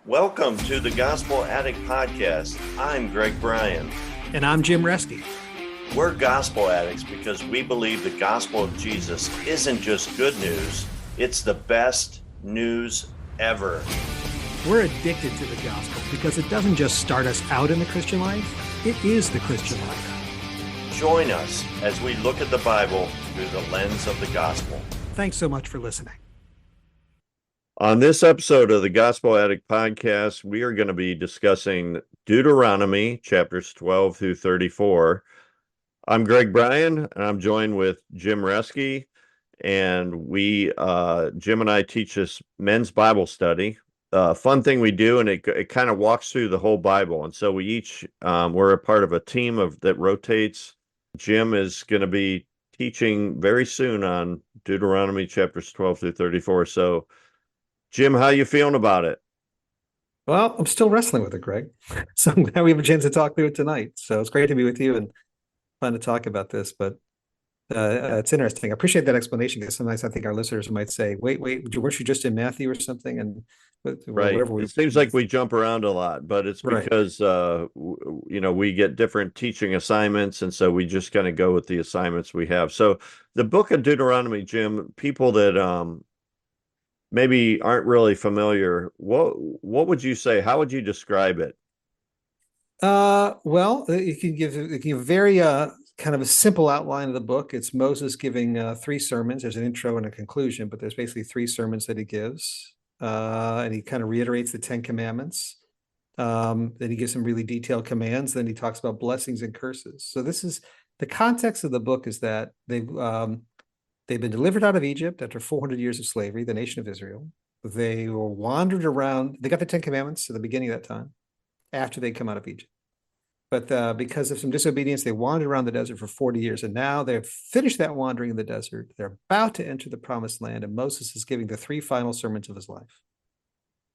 Welcome to the Gospel Addict Podcast. I'm Bryan. And I'm Jim Reske. We're gospel addicts because we believe the gospel of Jesus isn't just good news, it's the best news ever. We're addicted to the gospel because it doesn't just start us out in the Christian life, it is the Christian life. Join us as we look at the Bible through the lens of the gospel. Thanks so much for listening. On this episode of the Gospel Addict Podcast, we are going to be discussing Deuteronomy chapters 12 through 34. I'm Bryan, and I'm joined with Jim Reske, and Jim and I teach this men's Bible study. Fun thing we do, and it kind of walks through the whole Bible. And so we each, we're a part of a team that rotates. Jim is going to be teaching very soon on Deuteronomy chapters 12 through 34. So Jim, how you feeling about it? Well, I'm still wrestling with it, Greg. So I'm glad we have a chance to talk through it tonight. So it's great to be with you and fun to talk about this. But it's interesting. I appreciate that explanation because sometimes I think our listeners might say, wait, weren't you just in Matthew or something? And right. It seems like we jump around a lot, but it's because, we get different teaching assignments. And so we just kind of go with the assignments we have. So the book of Deuteronomy, Jim, people that maybe aren't really familiar, what would you say? How would you describe it? Well, you can give a very kind of a simple outline of the book. It's Moses giving three sermons. There's an intro and a conclusion, but there's basically three sermons that he gives. And he kind of reiterates the 10 commandments. Then he gives some really detailed commands. Then he talks about blessings and curses. So this is the context of the book is that they've been delivered out of Egypt after 400 years of slavery, the nation of Israel. They were wandered around. They got the 10 commandments at the beginning of that time, after they come out of Egypt. But because of some disobedience, they wandered around the desert for 40 years. And now they've finished that wandering in the desert. They're about to enter the promised land. And Moses is giving the three final sermons of his life.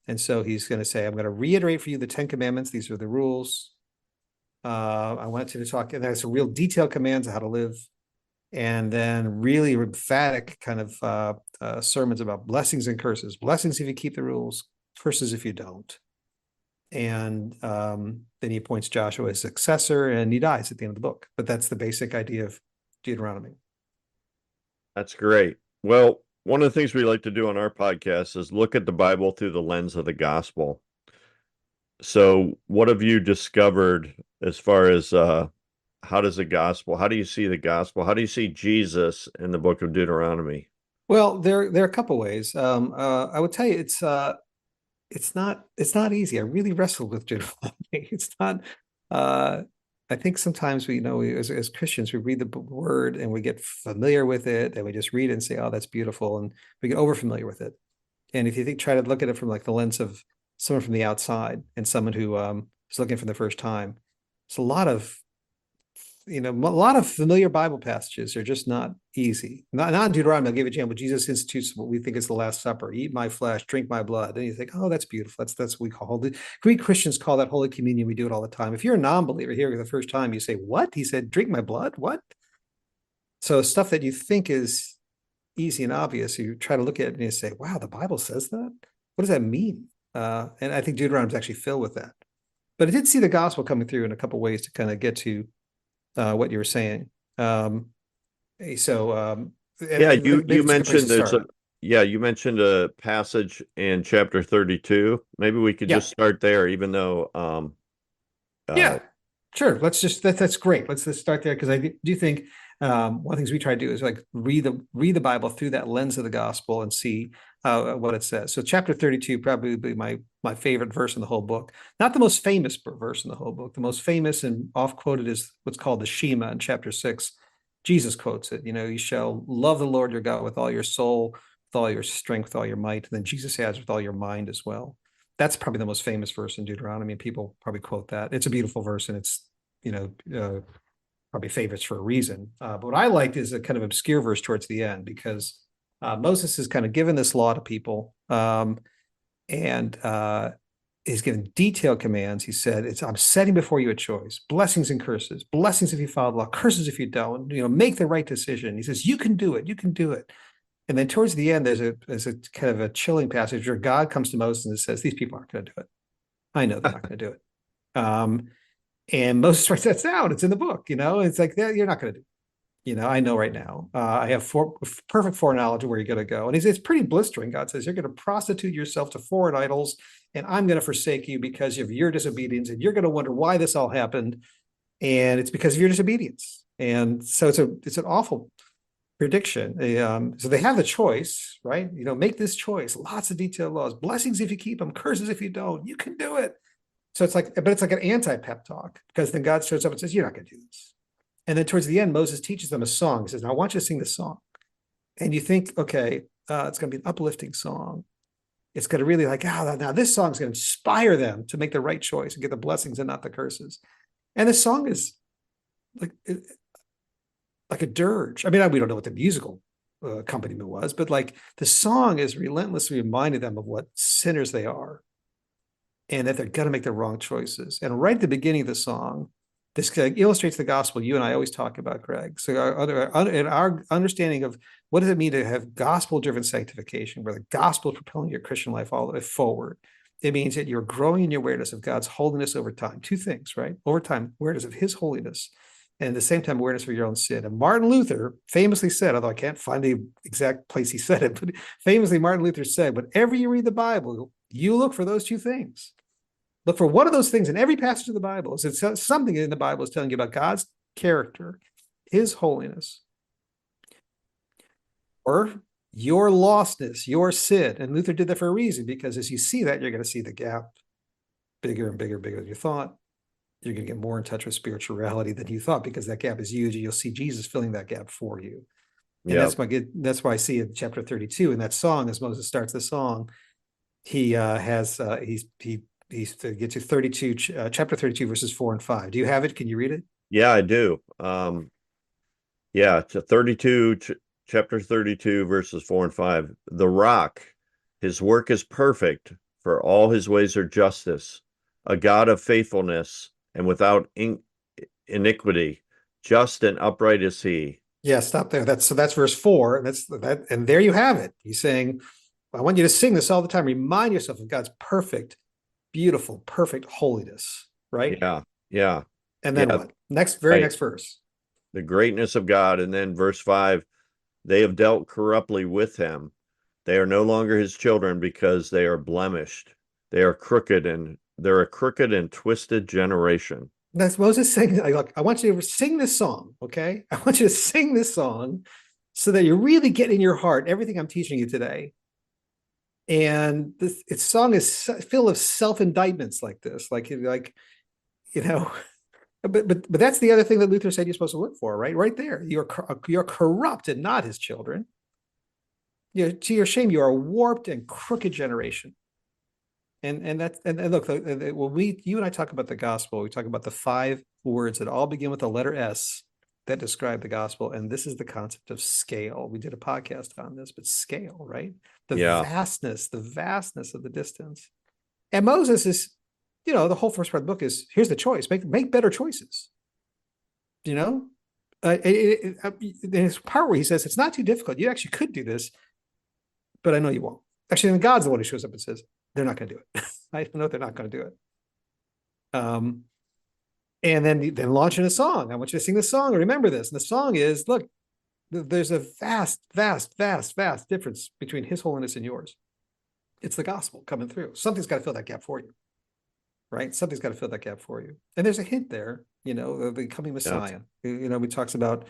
And so he's going to say, I'm going to reiterate for you the 10 commandments. These are the rules. I want you to talk. And there's some real detailed commands of how to live. And then really emphatic kind of sermons about blessings and curses. Blessings if you keep the rules, curses if you don't. And then he appoints Joshua as successor, and he dies at the end of the book. But that's the basic idea of Deuteronomy. That's great. Well, one of the things we like to do on our podcast is look at the Bible through the lens of the gospel. So what have you discovered as far as how do you see the gospel? How do you see Jesus in the book of Deuteronomy? Well, there are a couple ways. I would tell you it's not easy. I really wrestled with Deuteronomy. It's not. I think sometimes we as Christians we read the word and we get familiar with it, and we just read it and say, "Oh, that's beautiful," and we get over familiar with it. And if you try to look at it from like the lens of someone from the outside and someone who is looking for the first time, it's a lot of familiar Bible passages are just not easy. Not in Deuteronomy, I'll give you an example. Jesus institutes what we think is the Last Supper: eat my flesh, drink my blood. And you think, oh, that's beautiful. That's what we call holy. Greek Christians call that Holy Communion. We do it all the time. If you're a non-believer here for the first time, you say, what? He said, drink my blood? What? So stuff that you think is easy and obvious, you try to look at it and you say, wow, the Bible says that? What does that mean? And I think Deuteronomy is actually filled with that. But it did see the gospel coming through in a couple of ways to kind of get to what you were saying. You mentioned a passage in chapter 32. Maybe we could just start there, even though sure. That's great. Let's start there, because I do think one of the things we try to do is like read the Bible through that lens of the gospel and see what it says. So chapter 32 probably be my favorite verse in the whole book. Not the most famous verse in the whole book. The most famous and oft quoted is what's called the Shema in chapter 6. Jesus quotes it. You shall love the Lord your God with all your soul, with all your strength, with all your might. And then Jesus adds with all your mind as well. That's probably the most famous verse in Deuteronomy. People probably quote that. It's a beautiful verse, and it's probably favorites for a reason. But what I liked is a kind of obscure verse towards the end, because Moses has kind of given this law to people, and he's given detailed commands. He said, I'm setting before you a choice, blessings and curses, blessings if you follow the law, curses if you don't, make the right decision. He says, you can do it. And then towards the end, there's a kind of a chilling passage where God comes to Moses and says, these people aren't going to do it. I know they're not going to do it. And Moses writes that down. It's in the book, it's like, yeah, you're not going to do it. I know right now. I have perfect foreknowledge of where you're going to go. And it's pretty blistering. God says, you're going to prostitute yourself to foreign idols, and I'm going to forsake you because of your disobedience. And you're going to wonder why this all happened. And it's because of your disobedience. And so it's an awful prediction. So they have the choice, right? Make this choice. Lots of detailed laws, blessings if you keep them, curses if you don't. You can do it. So but it's like an anti-pep talk, because then God shows up and says, you're not going to do this. And then towards the end, Moses teaches them a song. He says, now I want you to sing this song. And you think, okay, it's going to be an uplifting song. It's going to really now this song is going to inspire them to make the right choice and get the blessings and not the curses. And the song is like a dirge. I mean, we don't know what the musical accompaniment was, but the song is relentlessly reminding them of what sinners they are, and that they're going to make the wrong choices. And right at the beginning of the song, this illustrates the gospel you and I always talk about, Greg. So our understanding of what does it mean to have gospel-driven sanctification, where the gospel is propelling your Christian life all the way forward. It means that you're growing in your awareness of God's holiness over time. Two things, right? Over time, awareness of his holiness, and at the same time, awareness of your own sin. And Martin Luther famously said, although I can't find the exact place he said it, but famously Martin Luther said, whenever you read the Bible, you look for those two things. Look for one of those things in every passage of the Bible. It's something in the Bible is telling you about God's character, his holiness, or your lostness, your sin. And Luther did that for a reason, because as you see that, you're going to see the gap bigger and bigger and bigger than you thought. You're going to get more in touch with spirituality than you thought, because that gap is huge. And you'll see Jesus filling that gap for you. And that's why I see in chapter 32 in that song, as Moses starts the song, he gets to 32, chapter 32, verses 4 and 5. Do you have it? Can you read it? Yeah, I do. To 32, chapter 32, verses 4 and 5. The rock, his work is perfect, for all his ways are justice, a God of faithfulness and without iniquity, just and upright is he. Yeah, stop there. That's verse 4. And there you have it. He's saying, I want you to sing this all the time. Remind yourself of God's perfect, beautiful, perfect holiness, right? Yeah. And then what? Next verse. The greatness of God. And then verse 5, they have dealt corruptly with him. They are no longer his children, because they are blemished. They're a crooked and twisted generation. That's Moses saying, I want you to sing this song, okay? I want you to sing this song so that you really get in your heart everything I'm teaching you today. And its song is full of self-indictments like this, but that's the other thing that Luther said you're supposed to look for, right? Right there, you're corrupt and not his children. To your shame, you are a warped and crooked generation. And look, when you and I talk about the gospel, we talk about the 5 words that all begin with the letter S that describe the gospel. And this is the concept of scale. We did a podcast on this, but scale, right? The vastness of the distance. And Moses is, the whole first part of the book is, here's the choice, make better choices. There's a part where he says, it's not too difficult. You actually could do this, but I know you won't. Actually, then God's the one who shows up and says, they're not going to do it. I know they're not going to do it. And then launching a song. I want you to sing the song. Remember this. And the song is, look, there's a vast difference between his holiness and yours. It's the gospel coming through. Something's got to fill that gap for you, right? Something's got to fill that gap for you. And there's a hint there, the coming Messiah. We talks about,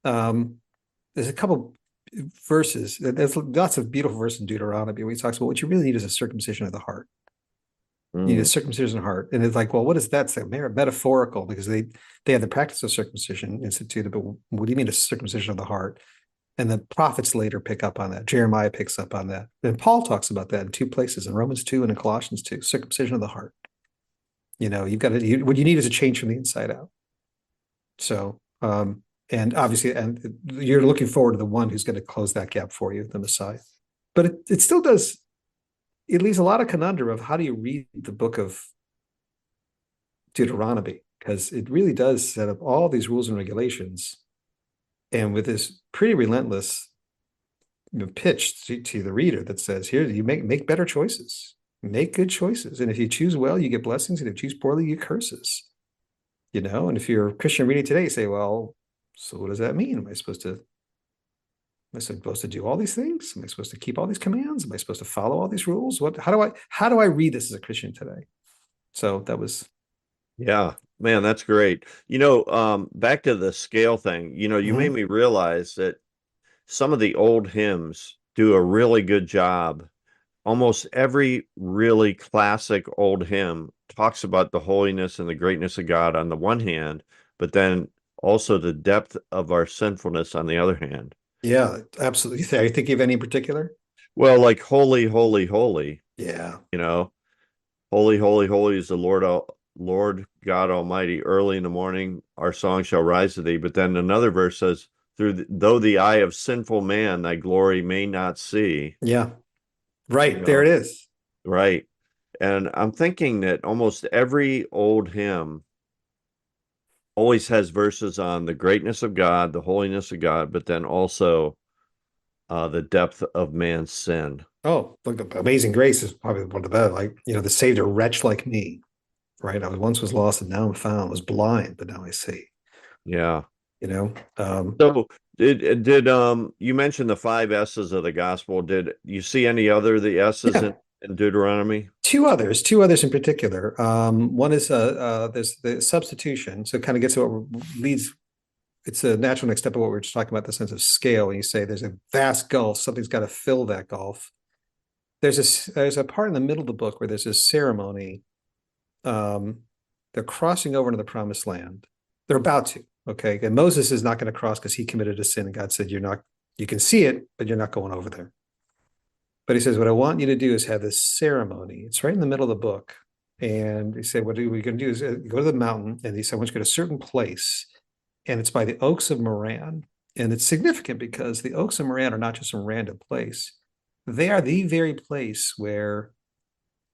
there's a couple verses. There's lots of beautiful verses in Deuteronomy where he talks about what you really need is a circumcision of the heart. You need a circumcision of the heart. And it's like, well, what does that say? Metaphorical, because they have the practice of circumcision instituted, but what do you mean a circumcision of the heart? And the prophets later pick up on that. Jeremiah picks up on that. And Paul talks about that in 2 places, in Romans 2 and in Colossians 2, circumcision of the heart. You've got to, what you need is a change from the inside out. So, and obviously, and you're looking forward to the one who's going to close that gap for you, the Messiah. But it still does, it leaves a lot of conundrum of how do you read the book of Deuteronomy, because it really does set up all these rules and regulations, and with this pretty relentless pitch to the reader that says, here, you make better choices. make good choices. And if you choose well, you get blessings. And if you choose poorly, you get curses. And if you're a Christian reading today, you say, well, so what does that mean? Am I supposed to do all these things? Am I supposed to keep all these commands? Am I supposed to follow all these rules? How do I read this as a Christian today? So that was, Yeah, man, that's great. Back to the scale thing, you made mhm. me realize that some of the old hymns do a really good job. Almost every really classic old hymn talks about the holiness and the greatness of God on the one hand, but then also the depth of our sinfulness on the other hand. Yeah, absolutely. I think of any in particular. Well, like holy, holy, holy, Yeah. you know, holy, holy, holy is the Lord God Almighty. Early in the morning, our song shall rise to thee. But then another verse says, though the eye of sinful man thy glory may not see, Yeah. you Right. There know, it is. right. And I'm thinking that almost every old hymn always has verses on the greatness of God, the holiness of God, but then also the depth of man's sin. Oh, look, the Amazing Grace is probably one of the better. Like, the saved a wretch like me, right? I was lost and now I'm found. I was blind, but now I see. Yeah. You know, So did you mentioned the five S's of the gospel? Did you see any other of the S's yeah. in Deuteronomy? Two others in particular. One is there's the substitution. So it kind of gets to what leads. It's a natural next step of what we are just talking about, the sense of scale. And you say there's a vast gulf, something's got to fill that gulf. There's a part in the middle of the book where there's this ceremony. Um, they're crossing over into the promised land. They're about to. Okay. And Moses is not going to cross because he committed a sin. And God said, you're not, you can see it, but you're not going over there. But he says, what I want you to do is have this ceremony. It's right in the middle of the book. And he said, what are we going to do is go to the mountain. And he said, I want you to go to a certain place. And it's by the Oaks of Moran. And it's significant because the Oaks of Moran are not just some random place. They are the very place where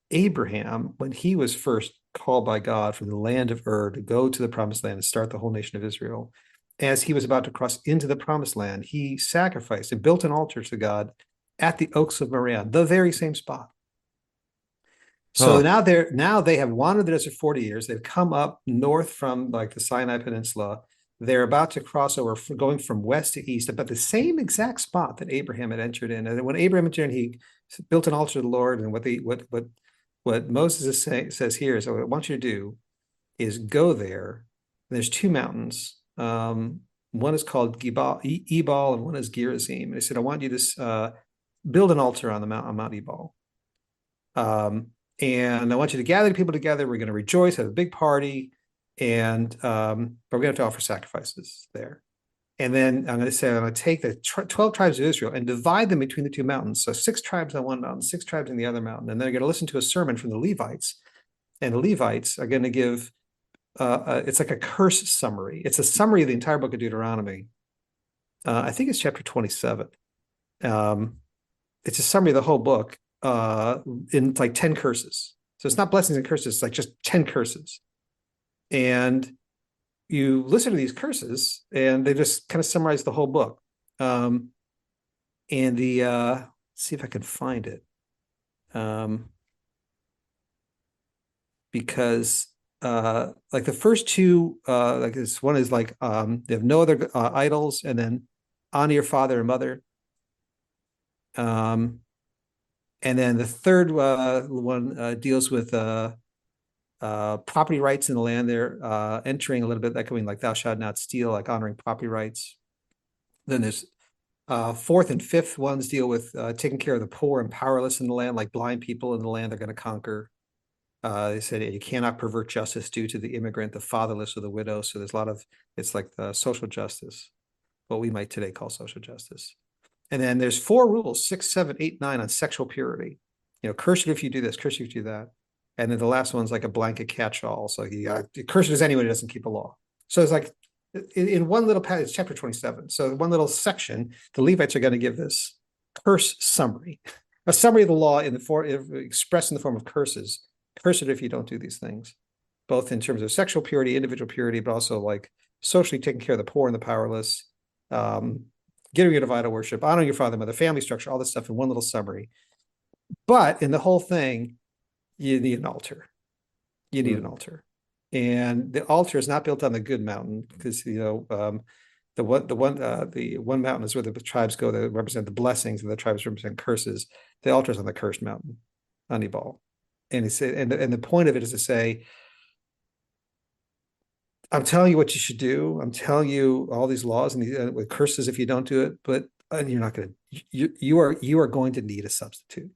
Abraham, when he was first called by God from the land of Ur to go to the promised land and start the whole nation of Israel, as he was about to cross into the promised land, he sacrificed and built an altar to God at the Oaks of Moran, the very same spot. So Huh. now they have wandered the desert 40 years. They've come up north from like the Sinai Peninsula. They're about to cross over, going from west to east, about the same exact spot that Abraham had entered in. And when Abraham entered in, he built an altar to the Lord. And what Moses says here is, what I want you to do is go there. There's two mountains. One is called Ebal, and one is Gerizim. And he said, I want you to build an altar on Mount Ebal. And I want you to gather the people together. We're going to rejoice, have a big party, but we're going to have to offer sacrifices there. And then I'm going to take the 12 tribes of Israel and divide them between the two mountains. So 6 tribes on one mountain, 6 tribes on the other mountain. And they're going to listen to a sermon from the Levites. And the Levites are going to give, it's like a curse summary. It's a summary of the entire book of Deuteronomy. I think it's chapter 27. It's a summary of the whole book in like 10 curses. So it's not blessings and curses, it's like just 10 curses. And you listen to these curses and they just kind of summarize the whole book. And see if I can find it. Because like the first two, like this one is like they have no other idols, and then honor your father and mother. And then the third one deals with property rights in the land. They're entering a little bit, that could mean like thou shalt not steal, like honoring property rights. Then there's fourth and fifth ones deal with taking care of the poor and powerless in the land, like blind people in the land they're going to conquer. They said you cannot pervert justice due to the immigrant, the fatherless, or the widow. So there's a lot of, it's like the social justice, what we might today call social justice. And then there's 4 rules, 6, 7, 8, 9 on sexual purity. Curse you if you do this, curse you if you do that. And then the last one's like a blanket catch-all. So you got curse is anyone who doesn't keep a law. So it's like in one little passage, chapter 27. So one little section, the Levites are going to give this curse summary, a summary of the law in the form expressed in the form of curses. Curse it if you don't do these things, both in terms of sexual purity, individual purity, but also like socially taking care of the poor and the powerless, getting rid of idol worship, honoring your father, mother, family structure, all this stuff in one little summary. But in the whole thing, you need an altar. You need an Hmm. altar. And the altar is not built on the good mountain because, the one mountain is where the tribes go that represent the blessings and the tribes represent curses. The altar is on the cursed mountain, on Ebal. And the point of it is to say, I'm telling you what you should do. I'm telling you all these laws and with curses if you don't do it, but you're not going to. You are going to need a substitute.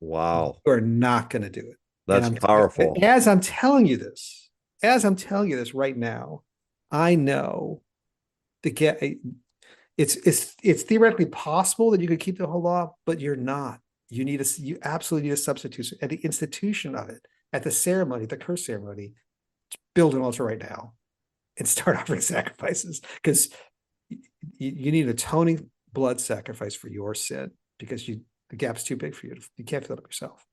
You Wow. are not going to do it. And That's powerful. as I'm telling you this, right now, I know to get it's theoretically possible that you could keep the whole law, but you're not. You absolutely need a substitute at the institution of it, at the ceremony, the curse ceremony. Build an altar right now and start offering sacrifices because you need an atoning blood sacrifice for your sin because the gap's too big for you. You can't fill it up yourself.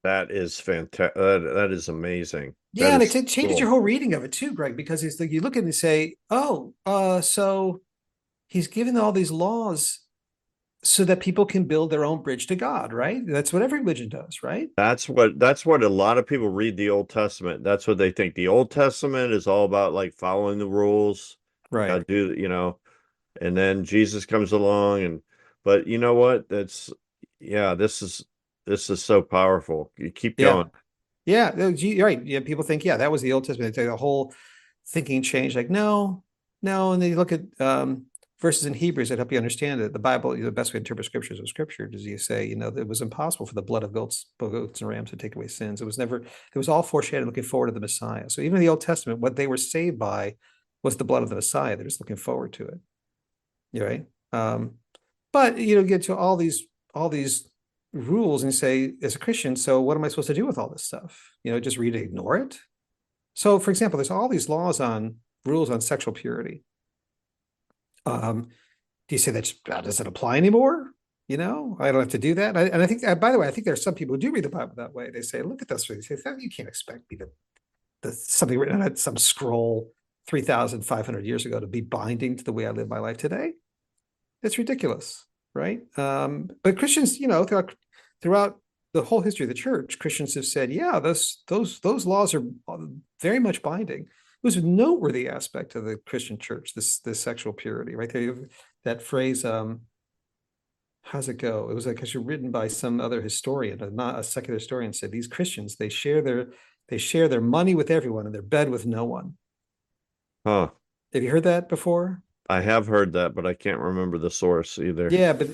That is fantastic. That is amazing. That Yeah, and is it changes your cool. whole reading of it too, Greg, because it's like you look at it and say, "Oh, so he's given all these laws so that people can build their own bridge to God, right? That's what every religion does, right?" That's what a lot of people read the Old Testament. That's what they think. The Old Testament is all about like following the rules. Right. Gotta do, and then Jesus comes along but you know what? Yeah, this is so powerful. You keep Yeah. going. Yeah. You're right. Yeah. People think, yeah, that was the Old Testament. The whole thinking changed. Like, no, no. And then you look at verses in Hebrews that help you understand it. The Bible, the best way to interpret scriptures of scripture is you say, it was impossible for the blood of goats and rams to take away sins. It was all foreshadowing looking forward to the Messiah. So even in the Old Testament, what they were saved by was the blood of the Messiah. They're just looking forward to it. You're right. But get to all these rules and say, as a Christian, so what am I supposed to do with all this stuff? Just read it, ignore it. So, for example, there's all these rules on sexual purity. Do you say that doesn't apply anymore? I don't have to do that. And I think, by the way, I think there are some people who do read the Bible that way. They say, look at this. They say, you can't expect me something written on some scroll 3,500 years ago to be binding to the way I live my life today. It's ridiculous, right? But Christians, throughout the whole history of the church, Christians have said, yeah, those laws are very much binding. It was a noteworthy aspect of the Christian church, this sexual purity, right there. That phrase, how's it go? It was like actually written by some other historian, not a secular historian, said these Christians, they share their money with everyone and their bed with no one. Huh. Have you heard that before? I have heard that, but I can't remember the source either. Yeah, but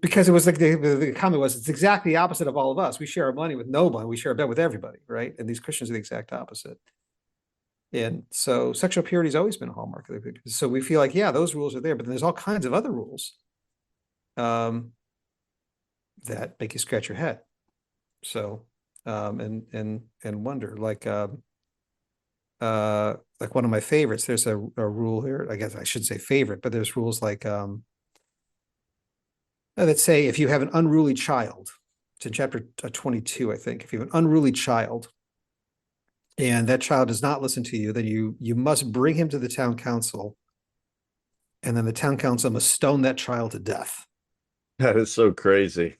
because it was like the comment was it's exactly the opposite of all of us. We share our money with no one. We share our bed with everybody, right? And these Christians are the exact opposite. And so sexual purity has always been a hallmark of the so we feel like, yeah, those rules are there, but then there's all kinds of other rules that make you scratch your head. So and wonder like one of my favorites. There's a rule here. I guess I should say favorite, but there's rules like that say if you have an unruly child, it's in chapter 22, I think. If you have an unruly child and that child does not listen to you, then you must bring him to the town council, and then the town council must stone that child to death. That is so crazy.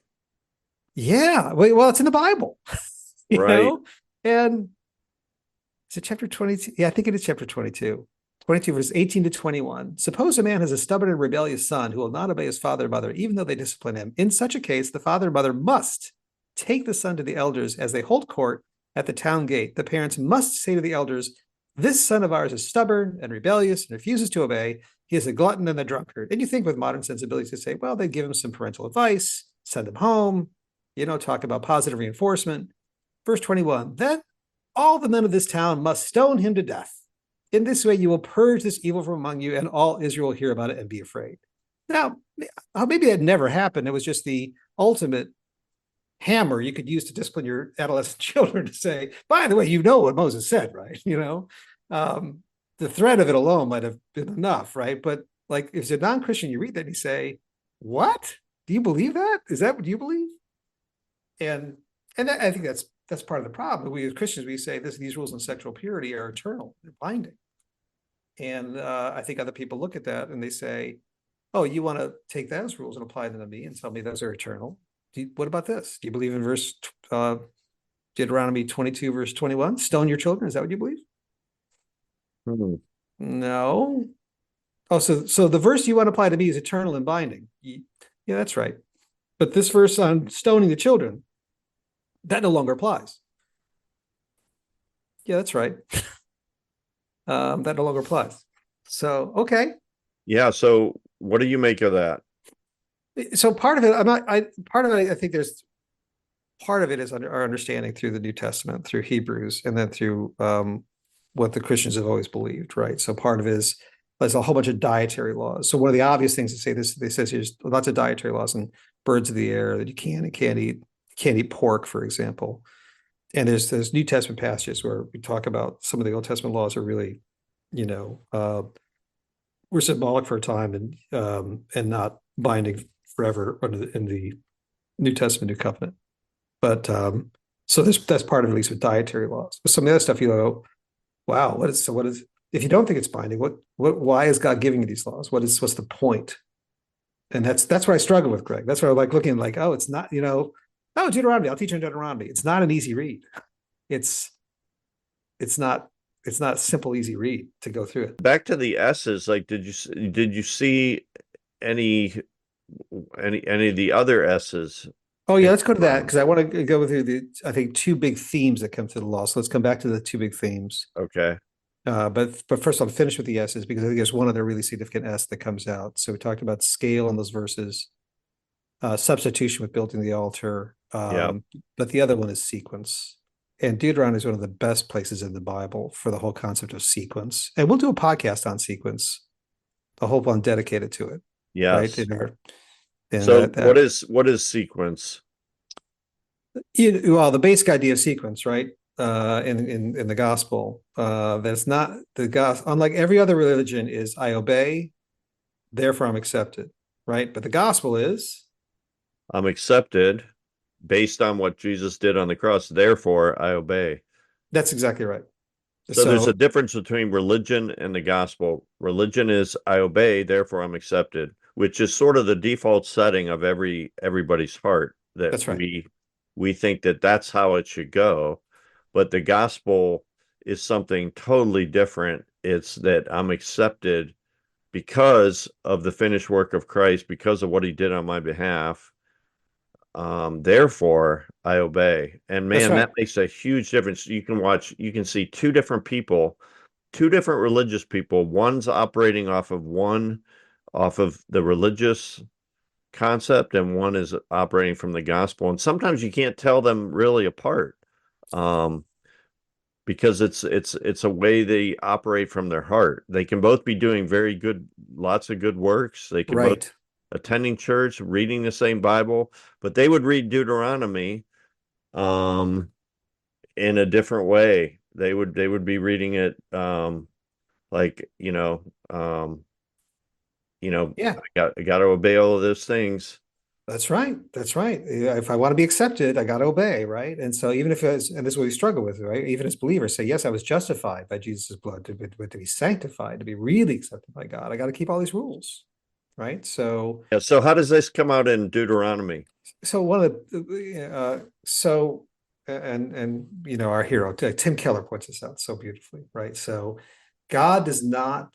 Yeah, well, it's in the Bible, Right. and is it chapter 22? Yeah, I think it is chapter 22. 22 verse 18 to 21. Suppose a man has a stubborn and rebellious son who will not obey his father and mother, even though they discipline him. In such a case, the father and mother must take the son to the elders as they hold court at the town gate. The parents must say to the elders, this son of ours is stubborn and rebellious and refuses to obey. He is a glutton and a drunkard. And you think with modern sensibilities to say, well, they give him some parental advice, send him home, talk about positive reinforcement. Verse 21, then all the men of this town must stone him to death. In this way, you will purge this evil from among you, and all Israel will hear about it and be afraid. Now, maybe that never happened. It was just the ultimate hammer you could use to discipline your adolescent children to say, by the way, what Moses said, right? The threat of it alone might have been enough, right? But like, if it's a non-Christian, you read that and you say, what? Do you believe that? Is that what you believe? And I think that's part of the problem. We as Christians, we say these rules on sexual purity are eternal, they're binding. And I think other people look at that and they say, oh, you want to take those rules and apply them to me and tell me those are eternal. What about this? Do you believe in verse Deuteronomy 22, verse 21. Stone your children. Is that what you believe? Hmm. No. Oh, so the verse you want to apply to me is eternal and binding. Yeah, that's right. But this verse on stoning the children, that no longer applies. Yeah, that's right. That no longer applies. So, okay. Yeah. So what do you make of that? So part of it, part of it, I think there's part of it is our understanding through the New Testament, through Hebrews, and then through what the Christians have always believed, right? So part of it is there's a whole bunch of dietary laws. So one of the obvious things to say this, they says there's lots of dietary laws and birds of the air that you can and can't eat pork, for example. And there's New Testament passages where we talk about some of the Old Testament laws are really, you know, were symbolic for a time and not binding forever in the New Testament, New Covenant. But so that's part of it, at least with dietary laws. But some of the other stuff you go, wow, what is if you don't think it's binding, why is God giving you these laws? What's the point? And that's where I struggle with, Greg. That's where I like looking like, oh, it's not, oh, Deuteronomy, I'll teach you Deuteronomy. It's not an easy read. It's it's not it's not a simple, easy read to go through it. Back to the S's, like did you see any any of the other S's? Oh yeah, let's go to that because I want to go through I think two big themes that come through the law. So let's come back to the two big themes. Okay. But first I'll finish with the S's because I think there's one other really significant S that comes out. So we talked about scale in those verses, substitution with building the altar. Yeah. But the other one is sequence. And Deuteronomy is one of the best places in the Bible for the whole concept of sequence. And we'll do a podcast on sequence, a whole one dedicated to it. Right. Yes. And So what is sequence? Well, the basic idea of sequence, right? In the gospel, that's not the gospel. Unlike every other religion, is I obey, therefore I'm accepted, right? But the gospel is I'm accepted based on what Jesus did on the cross. Therefore, I obey. that's exactly right. So there's a difference between religion and the gospel. Religion is I obey, therefore I'm accepted, which is sort of the default setting of everybody's heart that that's right. we think that that's how it should go. But the gospel is something totally different. It's that I'm accepted because of the finished work of Christ, because of what he did on my behalf. Therefore I obey. And man, Right. that makes a huge difference. You can see two different people, two different religious people. One's operating off of the religious concept, and one is operating from the gospel. And sometimes you can't tell them really apart. Because it's a way they operate from their heart. They can both be doing very good, lots of good works. They can both attending church, reading the same Bible, but they would read Deuteronomy in a different way. They would be reading it like, Yeah, I got to obey all of those things. that's right. That's right. If I want to be accepted, I got to obey, right? And so even if it's, and this is what we struggle with, right? Even as believers say, yes, I was justified by Jesus' blood, to be sanctified, to be really accepted by God, I got to keep all these rules, right? So Yeah, so how does this come out in Deuteronomy? so one of the and our hero Tim Keller points this out so beautifully, right? So God does not,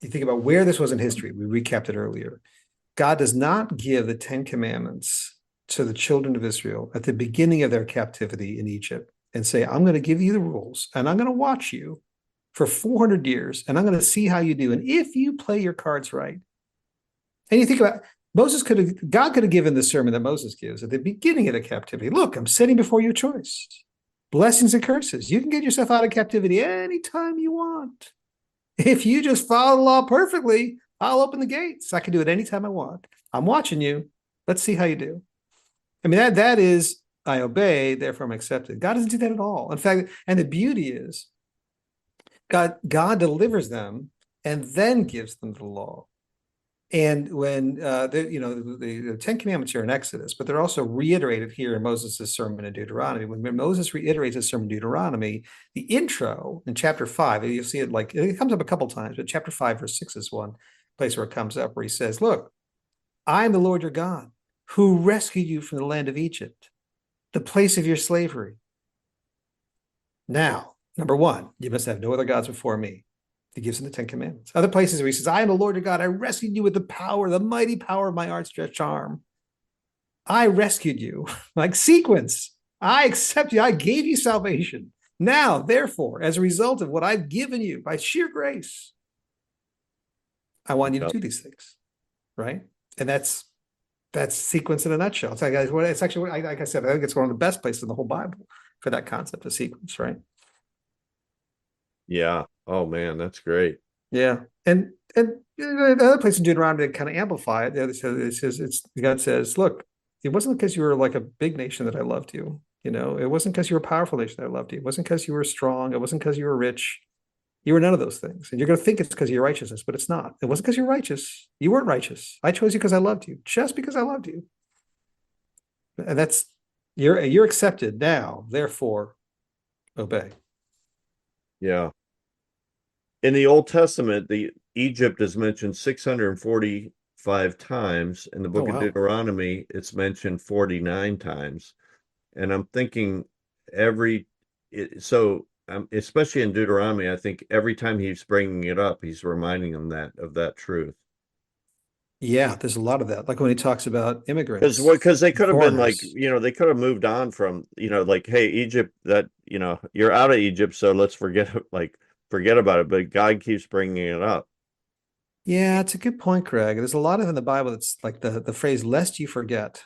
you think about where this was in history, we recapped it earlier. God does not give the 10 commandments to the children of Israel at the beginning of their captivity in Egypt and say, I'm going to give you the rules and I'm going to watch you for 400 years and I'm going to see how you do. And if you play your cards right, and you think about God could have given the sermon that Moses gives at the beginning of the captivity. Look, I'm setting before you a choice, blessings and curses. You can get yourself out of captivity anytime you want. If you just follow the law perfectly, I'll open the gates. I can do it anytime I want. I'm watching you. Let's see how you do. I mean, that is, I obey, therefore I'm accepted. God doesn't do that at all. In fact, and the beauty is God delivers them and then gives them the law. And when the 10 Commandments are in Exodus, but they're also reiterated here in Moses' sermon in Deuteronomy. When Moses reiterates his sermon in Deuteronomy, the intro in chapter 5, you'll see it comes up a couple times, but chapter 5, verse 6 is one place where it comes up, where he says, look, I am the Lord your God who rescued you from the land of Egypt, the place of your slavery. Now, number one, you must have no other gods before me. He gives them the 10 Commandments. Other places where he says, I am the Lord your God. I rescued you with the power, the mighty power of my outstretched arm. I rescued you. Like sequence. I accept you. I gave you salvation. Now, therefore, as a result of what I've given you by sheer grace, I want you to do these things, right? And that's sequence in a nutshell. It's actually, like I said, I think it's one of the best places in the whole Bible for that concept of sequence, right? Yeah. Oh man, that's great. Yeah, and the other place in Deuteronomy that kind of amplify it. God says, look, it wasn't because you were like a big nation that I loved you. It wasn't because you were a powerful nation that I loved you. It wasn't because you were strong. It wasn't because you were rich. You were none of those things. And you're going to think it's because of your righteousness, but it's not. It wasn't because you're righteous. You weren't righteous. I chose you because I loved you, just because I loved you. And that's you're accepted now. Therefore, obey. Yeah. In the Old Testament, the Egypt is mentioned 645 times. In the Oh book of wow. Deuteronomy, it's mentioned 49 times. And I'm thinking every so especially in Deuteronomy, I think every time he's bringing it up, he's reminding them that truth. Yeah, there's a lot of that. Like when he talks about Because immigrants, what because they could have been like, foreigners. they could have moved on from, like, hey, Egypt, that, you're out of Egypt, so let's forget about it. But God keeps bringing it up. Yeah, it's a good point, Craig. There's a lot of in the Bible that's like the phrase "lest you forget."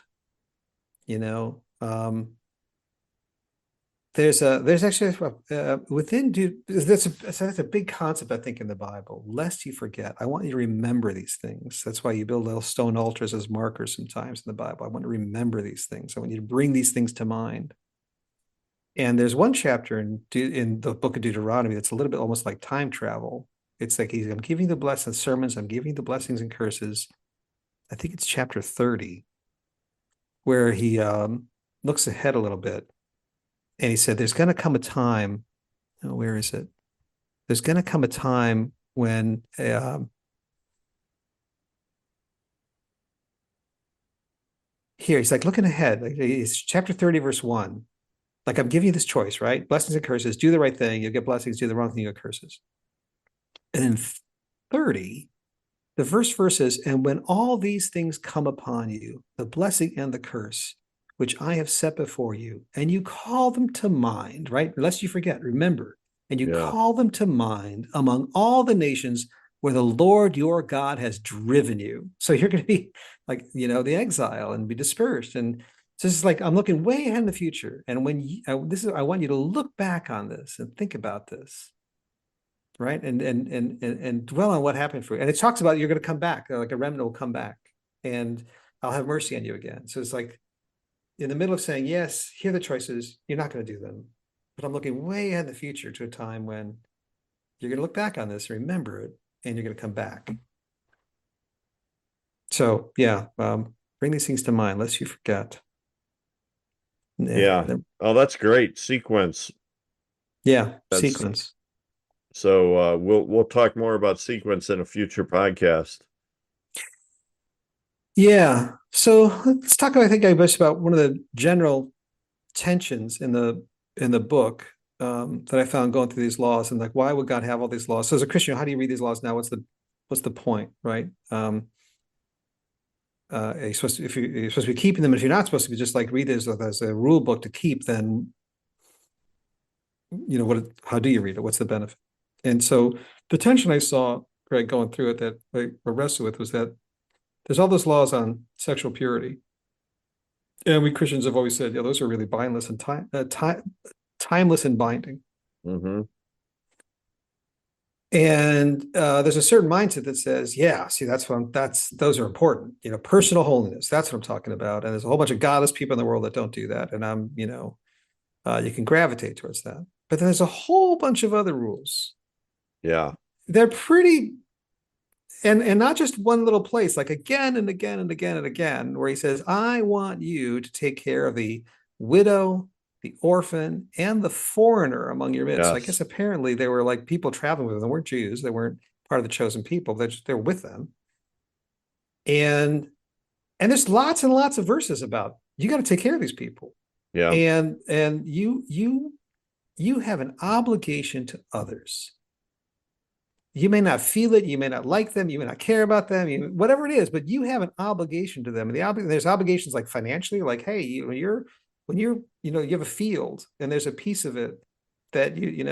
You know, there's actually within that's a big concept I think in the Bible. Lest you forget. I want you to remember these things. That's why you build little stone altars as markers sometimes in the Bible. I want to remember these things. I want you to bring these things to mind. And there's one chapter in the book of Deuteronomy that's a little bit almost like time travel. It's like I'm giving the blessings, sermons, I'm giving the blessings and curses. I think it's chapter 30, where he looks ahead a little bit. And he said, there's going to come a time. Oh, where is it? There's going to come a time when here he's like looking ahead. Like it's chapter 30, verse 1. Like I'm giving you this choice, right? Blessings and curses. Do the right thing. You'll get blessings. Do the wrong thing. You'll get curses. And in 30, the verse is, and when all these things come upon you, the blessing and the curse, which I have set before you, and you call them to mind, right? Lest you forget, remember, and you Yeah. call them to mind among all the nations where the Lord your God has driven you. So you're going to be like, the exile and be dispersed. And so it's like, I'm looking way ahead in the future. And when I want you to look back on this and think about this, right? And dwell on what happened for you. And it talks about you're going to come back, like a remnant will come back, and I'll have mercy on you again. So it's like in the middle of saying, yes, here are the choices, you're not going to do them. But I'm looking way ahead in the future to a time when you're going to look back on this, remember it, and you're going to come back. So yeah, bring these things to mind, lest you forget. Yeah. Oh, that's great. Sequence. Yeah, That's sequence. so we'll talk more about sequence in a future podcast. Yeah. So let's talk about, I think, I guess, about one of the general tensions in the book that I found going through these laws, and like, why would God have all these laws? So as a Christian, how do you read these laws now? What's the point, right? You're supposed to, if you're supposed to be keeping them, if you're not supposed to be just like read this as a rule book to keep, then how do you read it? What's the benefit? And so the tension I saw, Greg, going through it that I wrestled with was that there's all those laws on sexual purity. And we Christians have always said, yeah, those are really bindless and timeless and binding. Mm-hmm. And there's a certain mindset that says, yeah, see, those are important. Personal holiness. That's what I'm talking about. And there's a whole bunch of godless people in the world that don't do that. And you can gravitate towards that. But then there's a whole bunch of other rules. Yeah. They're pretty, and not just one little place, like again and again and again and again, where he says, I want you to take care of the widow, the orphan, and the foreigner among your midst. So I guess Yes. apparently they were like people traveling with them. They weren't Jews. They weren't part of the chosen people. They're with them. And there's lots and lots of verses about you got to take care of these people. Yeah. And you have an obligation to others. You may not feel it, you may not like them, you may not care about them, whatever it is, but you have an obligation to them. And there's obligations like financially, like, hey, you have a field and there's a piece of it that you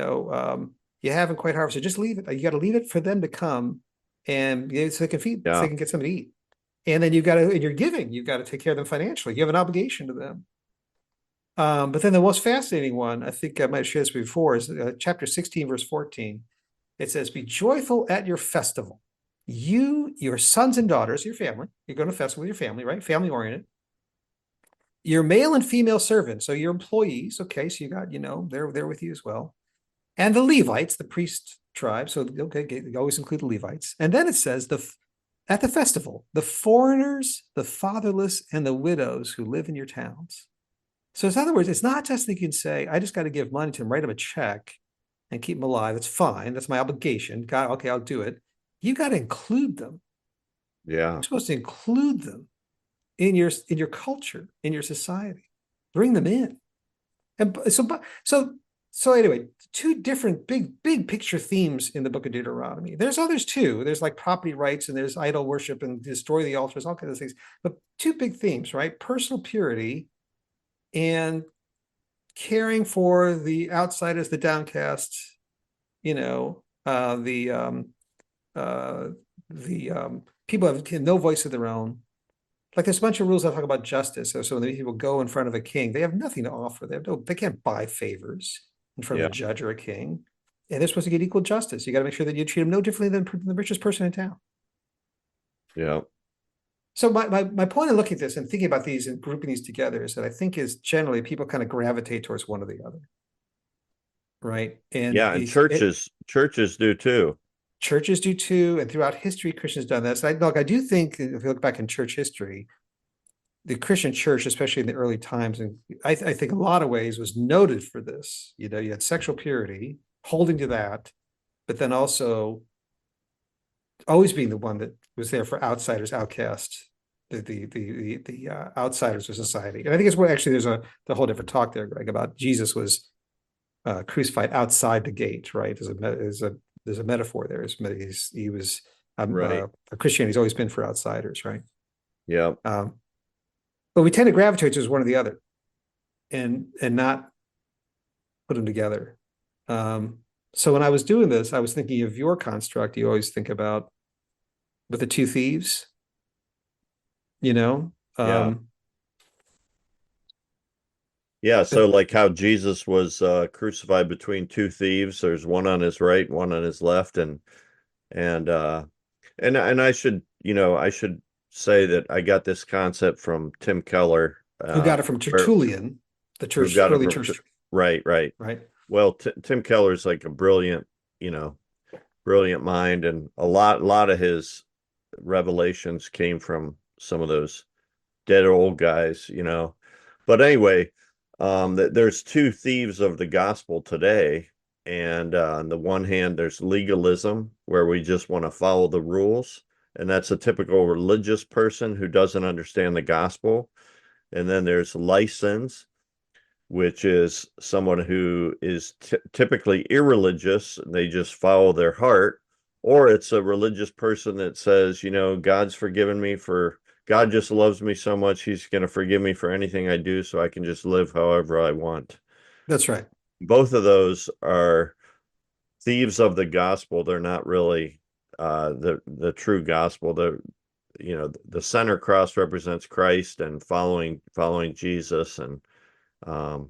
haven't quite harvested, just leave it. You got to leave it for them to come and so they can feed, so Yeah. they can get something to eat. And then you're giving, you've got to take care of them financially. You have an obligation to them. But then the most fascinating one, I think I might have shared this before, is chapter 16, verse 14. It says, be joyful at your festival. You, your sons and daughters, your family, you're going to festival with your family, right? Family oriented. Your male and female servants, so your employees, okay, so you got, they're with you as well. And the Levites, the priest tribe, so okay, they always include the Levites. And then it says at the festival, the foreigners, the fatherless, and the widows who live in your towns. So in other words, it's not just that you can say, I just got to give money to them, write them a check and keep them alive. It's fine. That's my obligation. God, okay, I'll do it. You got to include them. Yeah. You're supposed to include them in your culture, in your society. Bring them in. And so anyway, two different big picture themes in the book of Deuteronomy. There's others too. There's like property rights and there's idol worship and destroy the altars, all kinds of things. But two big themes, right? Personal purity and caring for the outsiders, the downcast, the people have no voice of their own. Like there's a bunch of rules that talk about justice. So when the people go in front of a king, they have nothing to offer. They can't buy favors in front of Yeah. a judge or a king. And they're supposed to get equal justice. You got to make sure that you treat them no differently than the richest person in town. Yeah. So my point in looking at this and thinking about these and grouping these together is that I think is generally people kind of gravitate towards one or the other, right? And Yeah. And churches do too. churches do too, and throughout history, Christians done that. So I do think if you look back in church history, the Christian church, especially in the early times, and I think a lot of ways was noted for this. You had sexual purity, holding to that, but then also always being the one that was there for outsiders, outcasts, the outsiders of society. And I think it's where actually there's the whole different talk there, Greg, about Jesus was crucified outside the gate, right? There's a metaphor there. He was Right. Christianity's always been for outsiders, right? Yeah. But we tend to gravitate towards one or the other, and not put them together. So when I was doing this, I was thinking of your construct. You always think about with the two thieves, you know. Yeah. Yeah. So like how Jesus was crucified between two thieves. There's one on his right, one on his left, and and I should say that I got this concept from Tim Keller, Who got it from where Tertullian, the who church, got it early from church, right, right. right? Well, Tim Keller's like a brilliant, you know, brilliant mind, and a lot of his revelations came from some of those dead old guys. But anyway, there's two thieves of the gospel today, and on the one hand, there's legalism where we just want to follow the rules, and that's a typical religious person who doesn't understand the gospel. And then there's license, which is someone who is typically irreligious. They just follow their heart. Or it's a religious person that says, God's forgiven me God just loves me so much, he's going to forgive me for anything I do, so I can just live however I want. That's right. Both of those are thieves of the gospel. They're not really the true gospel. The center cross represents Christ and following Jesus. And um,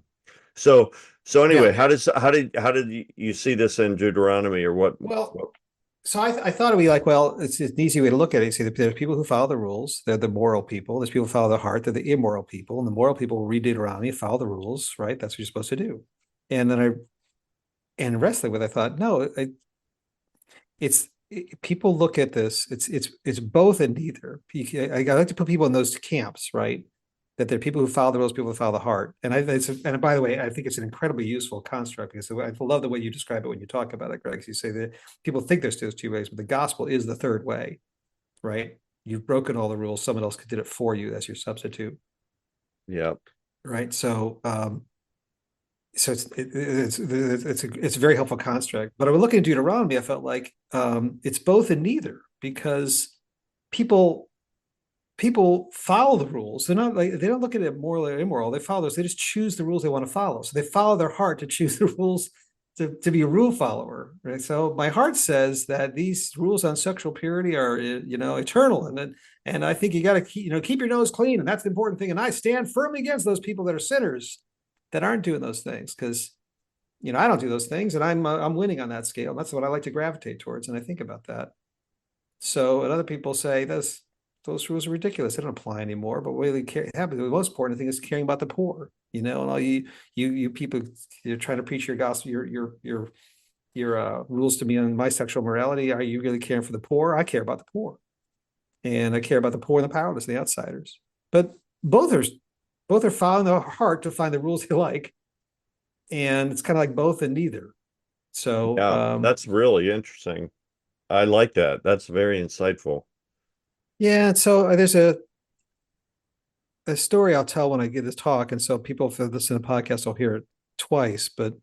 so so anyway, Yeah. how did you see this in Deuteronomy, or what? Well, so I thought it'd be like, well, it's an easy way to look at it. You see, there's people who follow the rules. They're the moral people. There's people who follow the heart. They're the immoral people. And the moral people will read Deuteronomy, follow the rules, right? That's what you're supposed to do. And then and wrestling with, I thought, no, people look at this. It's both and neither. I like to put people in those camps, right? That there are people who follow the rules, people who follow the heart. And by the way, I think it's an incredibly useful construct because I love the way you describe it when you talk about it, Greg. You say that people think there's two ways, but the gospel is the third way, right? You've broken all the rules. Someone else did it for you. That's your substitute. Yeah. right? So it's a very helpful construct. But I was looking at Deuteronomy, I felt like it's both and neither, because people people follow the rules. They're not like, they don't look at it moral or immoral. They follow those. They just choose the rules they want to follow. So they follow their heart to choose the rules to be a rule follower. Right. So my heart says that these rules on sexual purity are, eternal. And I think you got to keep your nose clean. And that's the important thing. And I stand firmly against those people that are sinners that aren't doing those things, because I don't do those things, and I'm winning on that scale. That's what I like to gravitate towards, and I think about that. So, and other people say those rules are ridiculous. They don't apply anymore. But what really happens, the most important thing is caring about the poor. And all you people, you're trying to preach your gospel, your rules to me on my sexual morality. Are you really caring for the poor? I care about the poor, and I care about the poor and the powerless, and the outsiders. But both are following their heart to find the rules they like, and it's kind of like both and neither. So, Yeah, that's really interesting. I like that. That's very insightful. yeah. So there's a story I'll tell when I give this talk, and so people, if they listen to the podcast, will hear it twice. But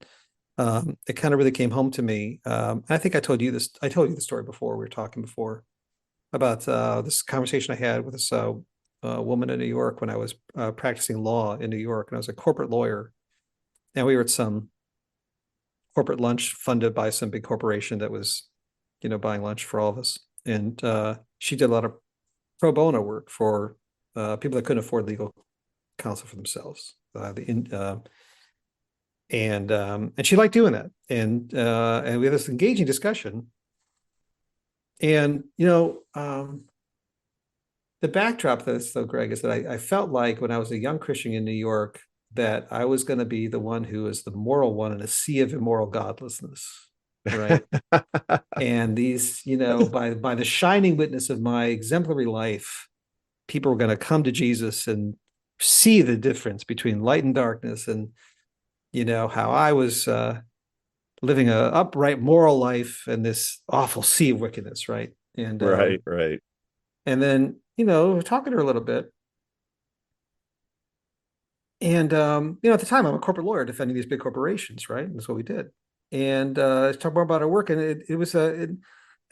it kind of really came home to me. I think I told you this. I told you the story before. We were talking before about this conversation I had with this woman in New York when I was practicing law in New York, and I was a corporate lawyer, and we were at some corporate lunch funded by some big corporation that was, buying lunch for all of us. And she did a lot of pro bono work for people that couldn't afford legal counsel for themselves. And she liked doing that. And we had this engaging discussion. And the backdrop to this, though, Greg, is that I felt like when I was a young Christian in New York, that I was going to be the one who is the moral one in a sea of immoral godlessness, right? And these, by the shining witness of my exemplary life, people were going to come to Jesus and see the difference between light and darkness, and how I was living a upright moral life in this awful sea of wickedness, right? And Right, right. and then talking to her a little bit, and at the time I'm a corporate lawyer defending these big corporations, right? And that's what we did. And talk more about our work, and it was and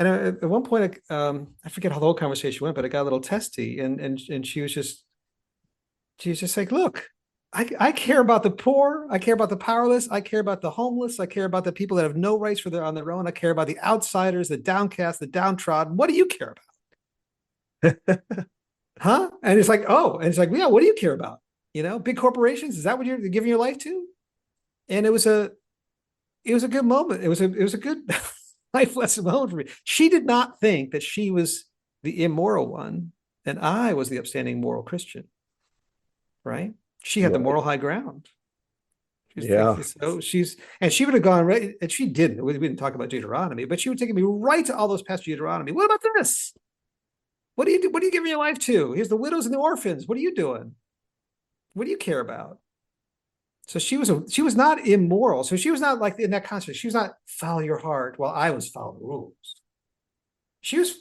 at one point, I forget how the whole conversation went, but it got a little testy, and she was just like, "Look, I care about the poor, I care about the powerless, I care about the homeless, I care about the people that have no rights on their own, I care about the outsiders, the downcast, the downtrodden. What do you care about, huh?" And it's like, "Oh," and it's like, "Yeah, what do you care about? Big corporations? Is that what you're giving your life to?" And it was a good moment. It was a good life lesson moment for me. She did not think that she was the immoral one, and I was the upstanding moral Christian, right? She had the Right. moral high ground. She's like, Yeah. so and she would have gone right, and she didn't. We didn't talk about Deuteronomy, but she would take me right to all those past Deuteronomy. What about this? What do you do? What are you giving your life to? Here's the widows and the orphans. What are you doing? What do you care about? So she was not immoral. So she was not like in that context. She was not follow your heart while I was following the rules. She was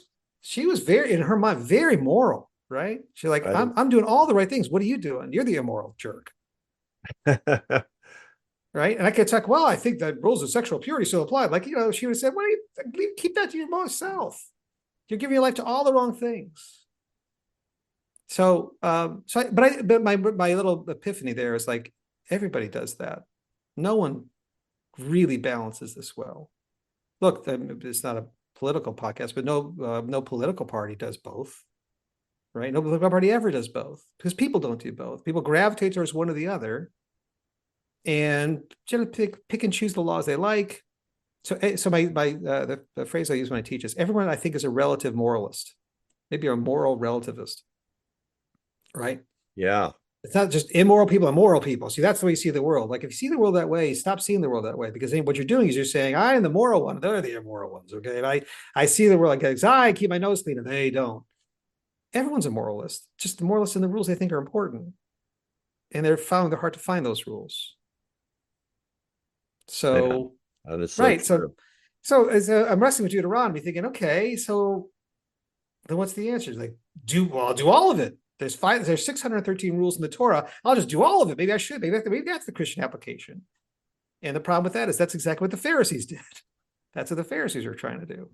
she was very, in her mind, very moral, right? She's like, I, I'm doing all the right things. What are you doing? You're the immoral jerk, right? And I could talk, well, I think that rules of sexual purity still apply. Like, she would have said, well, you keep that to your most self. You're giving your life to all the wrong things. But my little epiphany there is like, everybody does that. No one really balances this well. Look, it's not a political podcast, but no political party does both, right? No political party ever does both, because people don't do both. People gravitate towards one or the other, and generally pick and choose the laws they like. So the phrase I use when I teach is, everyone I think is a relative moralist, maybe a moral relativist, right? yeah. It's not just immoral people and moral people. See, that's the way you see the world. Like, if you see the world that way, stop seeing the world that way, because then what you're doing is you're saying, I am the moral one, they're the immoral ones. Okay. And I see the world like this. I keep my nose clean, and they don't. Everyone's a moralist, just the moralist in the rules they think are important. And they're following their heart to find those rules. Yeah. So, That is so right. So, true. so as I'm wrestling with Deuteronomy, thinking, okay, so then what's the answer? Like, do all of it. There's 613 rules in the Torah. I'll just do all of it. Maybe I should. Maybe that's the Christian application. And the problem with that is that's exactly what the Pharisees did. That's what the Pharisees are trying to do.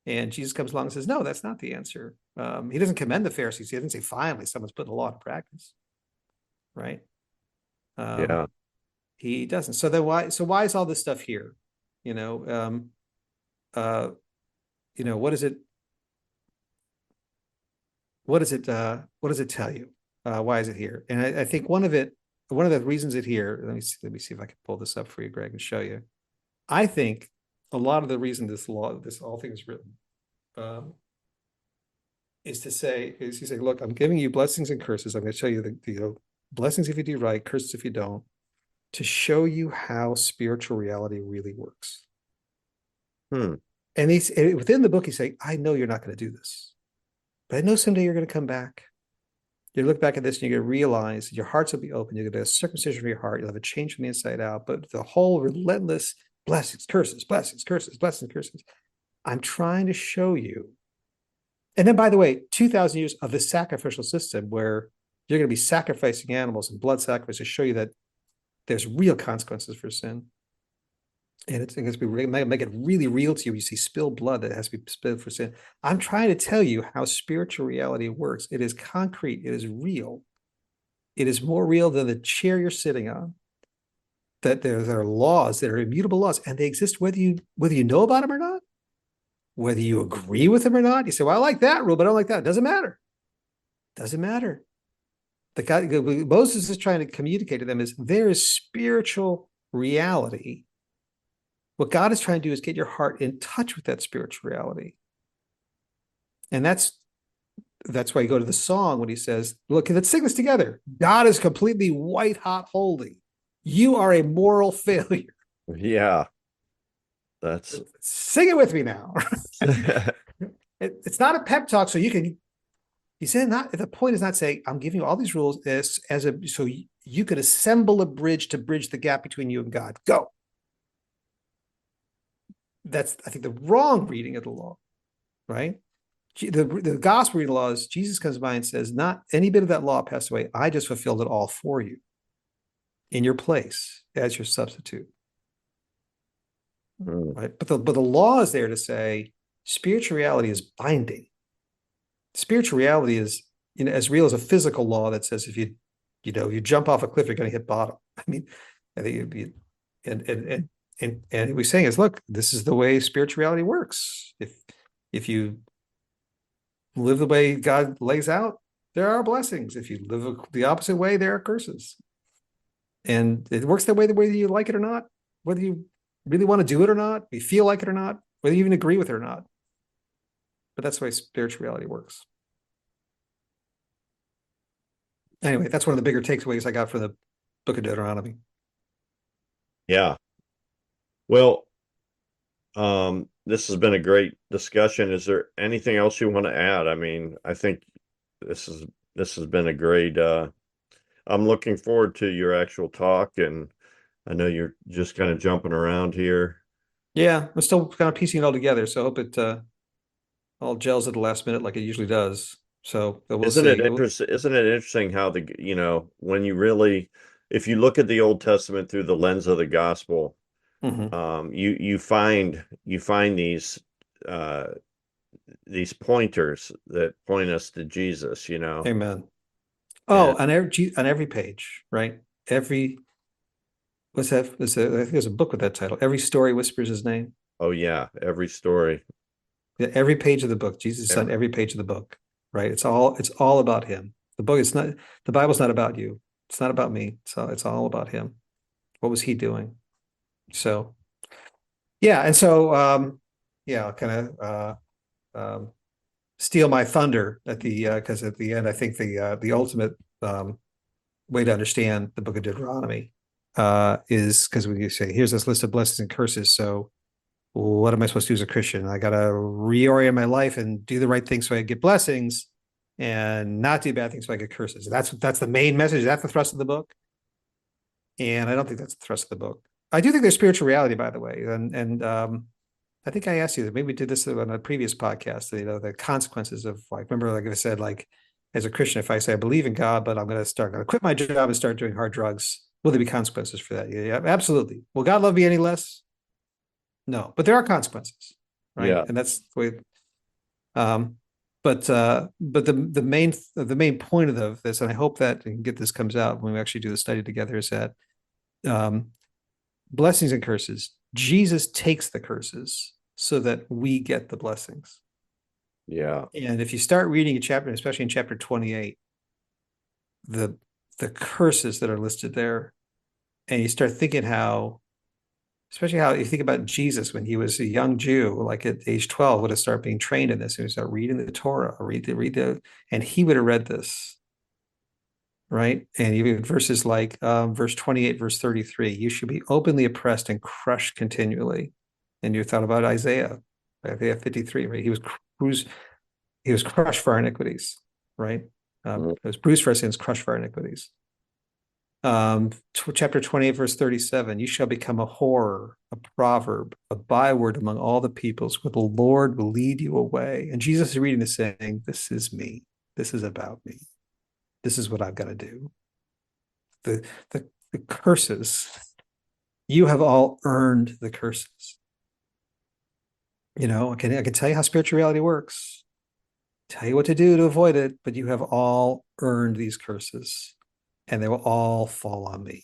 And Jesus comes along and says, no, that's not the answer. He doesn't commend the Pharisees. He doesn't say, finally, someone's putting the law into practice. Right? Yeah. He doesn't. So then why is all this stuff here? What is it? What does it tell you? Why is it here? And I think one of the reasons it here, let me see if I can pull this up for you, Greg, and show you. I think a lot of the reason this whole thing is written is to say, look, I'm giving you blessings and curses. I'm going to show you the blessings if you do right, curses if you don't, to show you how spiritual reality really works. And within the book, he's saying, I know you're not going to do this, but I know someday you're going to come back. You look back at this and you're going to realize your hearts will be open. You're going to have a circumcision of your heart. You'll have a change from the inside out. But the whole relentless blessings, curses, blessings, curses, blessings, curses. I'm trying to show you. And then, by the way, 2,000 years of the sacrificial system where you're going to be sacrificing animals and blood sacrifice to show you that there's real consequences for sin. And it's going to make it really real to you. You see spilled blood that has to be spilled for sin. I'm trying to tell you how spiritual reality works. It is concrete. It is real. It is more real than the chair you're sitting on. That there are laws that are immutable laws, and they exist whether you know about them or not, whether you agree with them or not. You say, well, I like that rule, but I don't like that. It doesn't matter. Doesn't matter. Moses is trying to communicate to them is there is spiritual reality. What God is trying to do is get your heart in touch with that spiritual reality. And that's why you go to the song when he says, look, let's sing this together. God is completely white hot holy. You are a moral failure. Yeah. Sing it with me now. It's not a pep talk. So he said the point is not saying, I'm giving you all these rules so you could assemble a bridge to bridge the gap between you and God. Go. That's, I think, the wrong reading of the law, right? The gospel reading law is Jesus comes by and says, not any bit of that law passed away. I just fulfilled it all for you in your place as your substitute. Right? But the law is there to say spiritual reality is binding. Spiritual reality is, as real as a physical law that says if you jump off a cliff, you're going to hit bottom. I mean, I think and what he's saying is, look, this is the way spiritual reality works. If you live the way God lays out, there are blessings. If you live the opposite way, there are curses. And it works that way, the way you like it or not, whether you really want to do it or not, you feel like it or not, whether you even agree with it or not. But that's the way spiritual reality works. Anyway, that's one of the bigger takeaways I got from the book of Deuteronomy. Yeah. Well, this has been a great discussion. Is there anything else you want to add? I mean, I think this has been a great, I'm looking forward to your actual talk, and I know you're just kind of jumping around here. Yeah, I'm still kind of piecing it all together, so I hope it all gels at the last minute like it usually does. So we'll Isn't see. it interesting how when you really, if you look at the Old Testament through the lens of the gospel, you find these pointers that point us to Jesus, Amen. Oh, on every page, right? What's that? I think there's a book with that title. Every story whispers his name. Oh yeah, every story. Every page of the book. Jesus is on every page of the book, right? It's all about him. The Bible's not about you. It's not about me. It's all about him. What was he doing? So yeah, and so I'll kind of steal my thunder at because at the end I think the ultimate way to understand the book of Deuteronomy is because when you say here's this list of blessings and curses, so what am I supposed to do as a Christian? I got to reorient my life and do the right thing so I get blessings, and not do bad things so I get curses. That's the main message. That's the thrust of the book, and I don't think that's the thrust of the book. I do think there's spiritual reality, by the way, and I think I asked you that maybe we did this on a previous podcast. The consequences of, like, remember, like I said, like as a Christian, if I say I believe in God, but I'm going to quit my job and start doing hard drugs, will there be consequences for that? Yeah, absolutely. Will God love me any less? No, but there are consequences, right? Yeah. And that's the way. But the main point of this, and I hope that and get this comes out when we actually do the study together, is that blessings and curses. Jesus takes the curses so that we get the blessings. Yeah. And if you start reading a chapter, especially in chapter 28, the curses that are listed there, and you start thinking especially how you think about Jesus when he was a young Jew, like at age 12, would have started being trained in this. He would start reading the Torah, and he would have read this, right? And even verses like verse 28, verse 33, you should be openly oppressed and crushed continually. And you thought about Isaiah 53, right? He was crushed for our iniquities, right? It was bruised for our sins, crushed for our iniquities. Chapter 28, verse 37, you shall become a horror, a proverb, a byword among all the peoples, where the Lord will lead you away. And Jesus is reading this saying, this is me. This is about me. This is what I've got to do. The curses, you have all earned the curses. I can tell you how spirituality works, tell you what to do to avoid it, but you have all earned these curses, and they will all fall on me.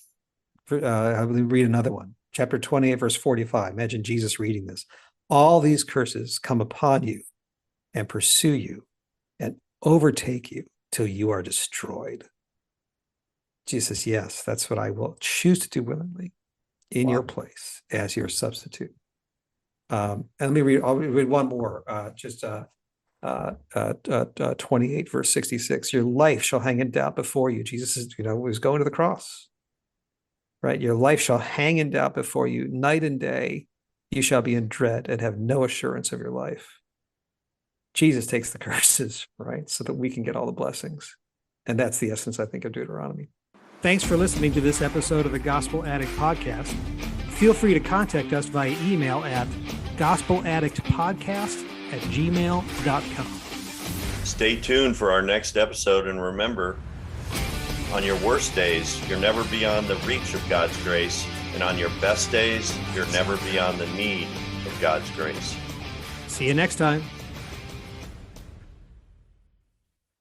I will read another one. Chapter 28, verse 45. Imagine Jesus reading this. All these curses come upon you and pursue you and overtake you till you are destroyed. Jesus says, yes, that's what I will choose to do willingly in your place as your substitute. And let me read, I'll read one more, 28, verse 66. Your life shall hang in doubt before you. Jesus is, was going to the cross, right? Your life shall hang in doubt before you night and day. You shall be in dread and have no assurance of your life. Jesus takes the curses, right? So that we can get all the blessings. And that's the essence, I think, of Deuteronomy. Thanks for listening to this episode of the Gospel Addict Podcast. Feel free to contact us via email at gospeladdictpodcast@gmail.com. Stay tuned for our next episode, and remember, on your worst days, you're never beyond the reach of God's grace, and on your best days, you're never beyond the need of God's grace. See you next time.